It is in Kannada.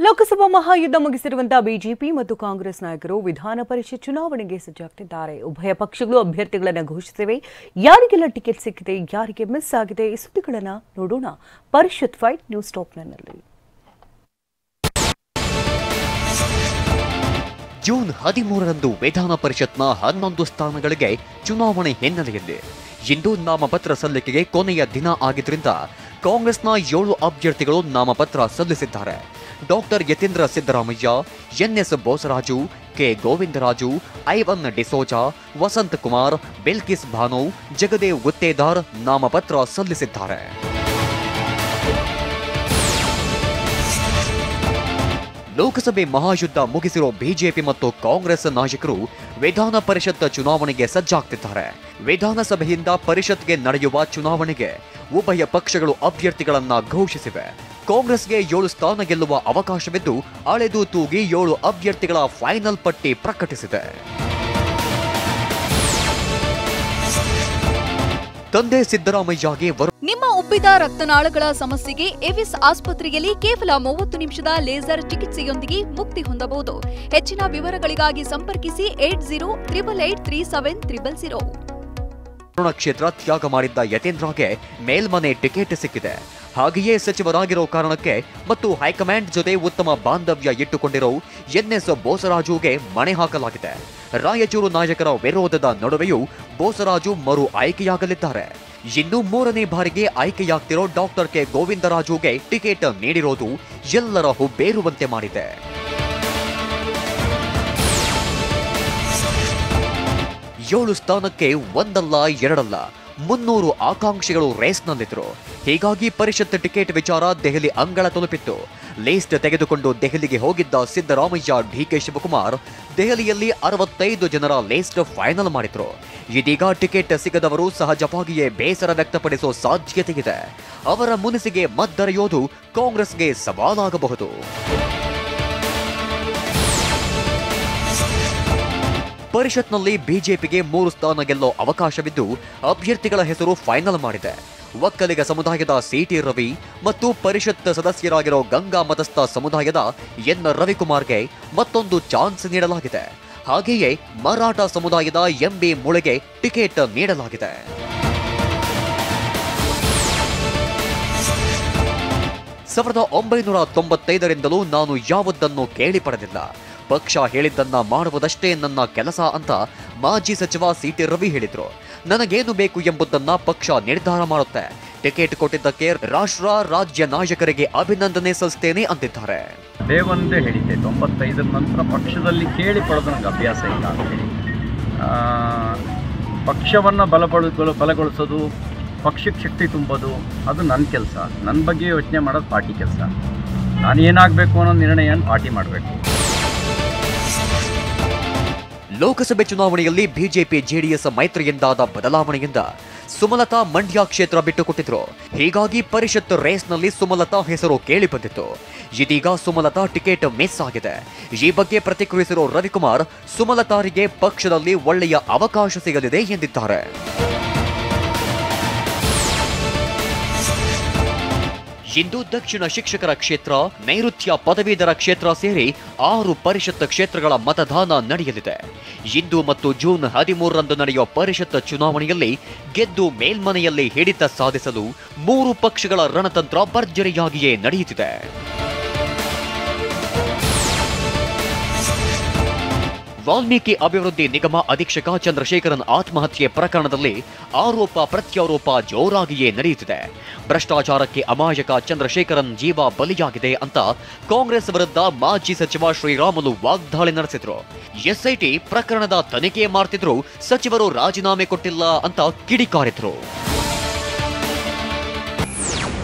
ಲೋಕಸಭಾ ಮಹಾಯುದ್ಧ ಮುಗಿಸಿರುವಂತಹ ಬಿಜೆಪಿ ಮತ್ತು ಕಾಂಗ್ರೆಸ್ ನಾಯಕರು ವಿಧಾನ ಪರಿಷತ್ ಚುನಾವಣೆಗೆ ಸಜ್ಜಾಗ್ತಿದ್ದಾರೆ. ಉಭಯ ಪಕ್ಷಗಳು ಅಭ್ಯರ್ಥಿಗಳನ್ನು ಘೋಷಿಸಿವೆ. ಯಾರಿಗೆಲ್ಲ ಟಿಕೆಟ್ ಸಿಕ್ಕಿದೆ, ಯಾರಿಗೆ ಮಿಸ್ ಆಗಿದೆ, ಈ ಸುದ್ದಿಗಳನ್ನು ನೋಡೋಣ ಪರಿಷತ್ ಫೈಟ್ ನ್ಯೂಸ್ ಟಾಪ್ನಲ್ಲಿ. ಜೂನ್ 13ರಂದು ವಿಧಾನ ಪರಿಷತ್ನ 11 ಸ್ಥಾನಗಳಿಗೆ ಚುನಾವಣೆ ಹಿನ್ನೆಲೆಯಲ್ಲಿ ಇಂದು ನಾಮಪತ್ರ ಸಲ್ಲಿಕೆಗೆ ಕೊನೆಯ ದಿನ ಆಗಿದ್ದರಿಂದ ಕಾಂಗ್ರೆಸ್ನ 7 ಅಭ್ಯರ್ಥಿಗಳು ನಾಮಪತ್ರ ಸಲ್ಲಿಸಿದ್ದಾರೆ. Doctor Yathindra Siddaramaiah, NS Bosaraju, K Govindaraju, Ivan D'Souza, Vasanth Kumar, Bilkis Bano, Jagadev Guttedar ನಾಮಪತ್ರ ಸಲ್ಲಿಸಿದ್ದಾರೆ. ಲೋಕಸಭೆ ಮಹಾಯುದ್ಧ ಮುಗಿಸಿರೋ ಬಿಜೆಪಿ ಮತ್ತು ಕಾಂಗ್ರೆಸ್ ನಾಯಕರು ವಿಧಾನ ಪರಿಷತ್ ಚುನಾವಣೆಗೆ ಸಜ್ಜಾಗ್ತಿದ್ದಾರೆ. ವಿಧಾನಸಭೆಯಿಂದ ಪರಿಷತ್ಗೆ ನಡೆಯುವ ಚುನಾವಣೆಗೆ ಉಭಯ ಪಕ್ಷಗಳು ಅಭ್ಯರ್ಥಿಗಳನ್ನ ಘೋಷಿಸಿವೆ. ಕಾಂಗ್ರೆಸ್ಗೆ 7 ಸ್ಥಾನ ಗೆಲ್ಲುವ ಅವಕಾಶವಿದ್ದು ಅಳೆದು ತೂಗಿ 7 ಅಭ್ಯರ್ಥಿಗಳ ಫೈನಲ್ ಪಟ್ಟಿ ಪ್ರಕಟಿಸಿದೆ. ತಂದೆ ಸಿದ್ದರಾಮಯ್ಯಗೆ ನಿಮ್ಮ ಉಬ್ಬಿದ ರಕ್ತನಾಳಗಳ ಸಮಸ್ಯೆಗೆ ಎವಿಸ್ ಆಸ್ಪತ್ರೆಯಲ್ಲಿ ಕೇವಲ 30 ನಿಮಿಷದ ಲೇಸರ್ ಚಿಕಿತ್ಸೆಯೊಂದಿಗೆ ಮುಕ್ತಿ ಹೊಂದಬಹುದು. ಹೆಚ್ಚಿನ ವಿವರಗಳಿಗಾಗಿ ಸಂಪರ್ಕಿಸಿ 8088837300. ಕ್ಷೇತ್ರ ತ್ಯಾಗ ಮಾಡಿದ್ದ ಯತೀಂದ್ರಗೆ ಮೇಲ್ಮನೆ ಟಿಕೆಟ್ ಸಿಕ್ಕಿದೆ. ಹಾಗೆಯೇ ಸಚಿವರಾಗಿರೋ ಕಾರಣಕ್ಕೆ ಮತ್ತು ಹೈಕಮಾಂಡ್ ಜೊತೆ ಉತ್ತಮ ಬಾಂಧವ್ಯ ಇಟ್ಟುಕೊಂಡಿರೋ ಎನ್ಎಸ್ ಬೋಸರಾಜುಗೆ ಮಣೆ ಹಾಕಲಾಗಿದೆ. ರಾಯಚೂರು ನಾಯಕರ ವಿರೋಧದ ನಡುವೆಯೂ ಬೋಸರಾಜು ಮರು ಆಯ್ಕೆಯಾಗಲಿದ್ದಾರೆ. ಇನ್ನು 3ನೇ ಬಾರಿಗೆ ಆಯ್ಕೆಯಾಗ್ತಿರೋ ಡಾಕ್ಟರ್ ಕೆ ಗೋವಿಂದರಾಜುಗೆ ಟಿಕೆಟ್ ನೀಡಿರೋದು ಎಲ್ಲರ ಹುಬ್ಬೇರುವಂತೆ ಮಾಡಿದೆ. ಏಳು ಸ್ಥಾನಕ್ಕೆ ಒಂದಲ್ಲ ಎರಡಲ್ಲ 300 ಆಕಾಂಕ್ಷಿಗಳು ರೇಸ್ನಲ್ಲಿದ್ರು. ಹೀಗಾಗಿ ಪರಿಷತ್ ಟಿಕೆಟ್ ವಿಚಾರ ದೆಹಲಿ ಅಂಗಳ ತಲುಪಿತ್ತು. ಲಿಸ್ಟ್ ತೆಗೆದುಕೊಂಡು ದೆಹಲಿಗೆ ಹೋಗಿದ್ದ ಸಿದ್ದರಾಮಯ್ಯ, ಡಿಕೆ ಶಿವಕುಮಾರ್ ದೆಹಲಿಯಲ್ಲಿ 65 ಜನರ ಲಿಸ್ಟ್ ಫೈನಲ್ ಮಾಡಿದ್ರು. ಇದೀಗ ಟಿಕೆಟ್ ಸಿಗದವರು ಸಹಜವಾಗಿಯೇ ಬೇಸರ ವ್ಯಕ್ತಪಡಿಸೋ ಸಾಧ್ಯತೆಯಿದೆ. ಅವರ ಮುನಿಸಿಗೆ ಮದ್ದರೆಯೋದು ಕಾಂಗ್ರೆಸ್ಗೆ ಸವಾಲಾಗಬಹುದು. ಪರಿಷತ್ನಲ್ಲಿ ಬಿಜೆಪಿಗೆ 3 ಸ್ಥಾನ ಗೆಲ್ಲೋ ಅವಕಾಶವಿದ್ದು ಅಭ್ಯರ್ಥಿಗಳ ಹೆಸರು ಫೈನಲ್ ಮಾಡಿದೆ. ಒಕ್ಕಲಿಗ ಸಮುದಾಯದ ಸಿಟಿ ರವಿ ಮತ್ತು ಪರಿಷತ್ ಸದಸ್ಯರಾಗಿರೋ ಗಂಗಾ ಮತಸ್ಥ ಸಮುದಾಯದ ಎನ್ ರವಿಕುಮಾರ್ಗೆ ಮತ್ತೊಂದು ಚಾನ್ಸ್ ನೀಡಲಾಗಿದೆ. ಹಾಗೆಯೇ ಮರಾಠ ಸಮುದಾಯದ ಎಂಬಿ ಮುಳೆಗೆ ಟಿಕೆಟ್ ನೀಡಲಾಗಿದೆ. ಸಾವಿರದ 1995ರಿಂದಲೂ ನಾನು ಯಾವುದನ್ನು ಕೇಳಿ ಪಡೆದಿಲ್ಲ. ಪಕ್ಷ ಹೇಳಿದ್ದನ್ನ ಮಾಡುವುದಷ್ಟೇ ನನ್ನ ಕೆಲಸ ಅಂತ ಮಾಜಿ ಸಚಿವ ಸಿಟಿ ರವಿ ಹೇಳಿದ್ರು. ನನಗೇನು ಬೇಕು ಎಂಬುದನ್ನ ಪಕ್ಷ ನಿರ್ಧಾರ ಮಾಡುತ್ತೆ. ಟಿಕೆಟ್ ಕೊಟ್ಟಿದ್ದಕ್ಕೆ ರಾಷ್ಟ್ರ ರಾಜ್ಯ ನಾಯಕರಿಗೆ ಅಭಿನಂದನೆ ಸಲ್ಲಿಸುತ್ತೇನೆ ಅಂತಿದ್ದಾರೆ. ದೇವಂದೇ ಹೇಳಿದ್ದೆ 95ರ ನಂತರ ಪಕ್ಷದಲ್ಲಿ ಕೇಳಿ ಪಡೆದ ನನಗೆ ಅಭ್ಯಾಸ ಇಲ್ಲ ಅಂತ ಹೇಳಿ. ಪಕ್ಷವನ್ನು ಬಲಗೊಳಿಸೋದು, ಪಕ್ಷಕ್ಕೆ ಶಕ್ತಿ ತುಂಬೋದು ಅದು ನನ್ನ ಕೆಲಸ. ನನ್ನ ಬಗ್ಗೆ ಯೋಚನೆ ಮಾಡೋದು ಪಾರ್ಟಿ ಕೆಲಸ. ನಾನು ಏನಾಗಬೇಕು ಅನ್ನೋ ನಿರ್ಣಯನ ಪಾರ್ಟಿ ಮಾಡಬೇಕು. ಲೋಕಸಭೆ ಚುನಾವಣೆಯಲ್ಲಿ ಬಿಜೆಪಿ ಜೆಡಿಎಸ್ ಮೈತ್ರಿಯಿಂದಾದ ಬದಲಾವಣೆಯಿಂದ ಸುಮಲತಾ ಮಂಡ್ಯ ಕ್ಷೇತ್ರ ಬಿಟ್ಟುಕೊಟ್ಟಿದ್ರು. ಹೀಗಾಗಿ ಪರಿಷತ್ ರೇಸ್ನಲ್ಲಿ ಸುಮಲತಾ ಹೆಸರು ಕೇಳಿ ಬಂದಿತ್ತು. ಇದೀಗ ಸುಮಲತಾ ಟಿಕೆಟ್ ಮಿಸ್ ಆಗಿದೆ. ಈ ಬಗ್ಗೆ ಪ್ರತಿಕ್ರಿಯಿಸಿರೋ ರವಿಕುಮಾರ್ ಸುಮಲತಾರಿಗೆ ಪಕ್ಷದಲ್ಲಿ ಒಳ್ಳೆಯ ಅವಕಾಶ ಸಿಗಲಿದೆ ಎಂದಿದ್ದಾರೆ. ಇಂದು ದಕ್ಷಿಣ ಶಿಕ್ಷಕರ ಕ್ಷೇತ್ರ, ನೈಋತ್ಯ ಪದವೀಧರ ಕ್ಷೇತ್ರ ಸೇರಿ 6 ಪರಿಷತ್ ಕ್ಷೇತ್ರಗಳ ಮತದಾನ ನಡೆಯಲಿದೆ. ಇಂದು ಮತ್ತು ಜೂನ್ 13ರಂದು ನಡೆಯುವ ಪರಿಷತ್ ಚುನಾವಣೆಯಲ್ಲಿ ಗೆದ್ದು ಮೇಲ್ಮನೆಯಲ್ಲಿ ಹಿಡಿತ ಸಾಧಿಸಲು 3 ಪಕ್ಷಗಳ ರಣತಂತ್ರ ಭರ್ಜರಿಯಾಗಿಯೇ ನಡೆಯುತ್ತಿದೆ. ವಾಲ್ಮೀಕಿ ಅಭಿವೃದ್ಧಿ ನಿಗಮ ಅಧೀಕ್ಷಕ ಚಂದ್ರಶೇಖರನ್ ಆತ್ಮಹತ್ಯೆ ಪ್ರಕರಣದಲ್ಲಿ ಆರೋಪ ಪ್ರತ್ಯಾರೋಪ ಜೋರಾಗಿಯೇ ನಡೆಯುತ್ತಿದೆ. ಭ್ರಷ್ಟಾಚಾರಕ್ಕೆ ಅಮಾಯಕ ಚಂದ್ರಶೇಖರನ್ ಜೀವ ಬಲಿಯಾಗಿದೆ ಅಂತ ಕಾಂಗ್ರೆಸ್ ವಿರುದ್ಧ ಮಾಜಿ ಸಚಿವ ಶ್ರೀರಾಮುಲು ವಾಗ್ದಾಳಿ ನಡೆಸಿದ್ರು. ಎಸ್ಐಟಿ ಪ್ರಕರಣದ ತನಿಖೆ ಮಾಡ್ತಿದ್ರು, ಸಚಿವರು ರಾಜೀನಾಮೆ ಕೊಟ್ಟಿಲ್ಲ ಅಂತ ಕಿಡಿಕಾರಿದ್ರು.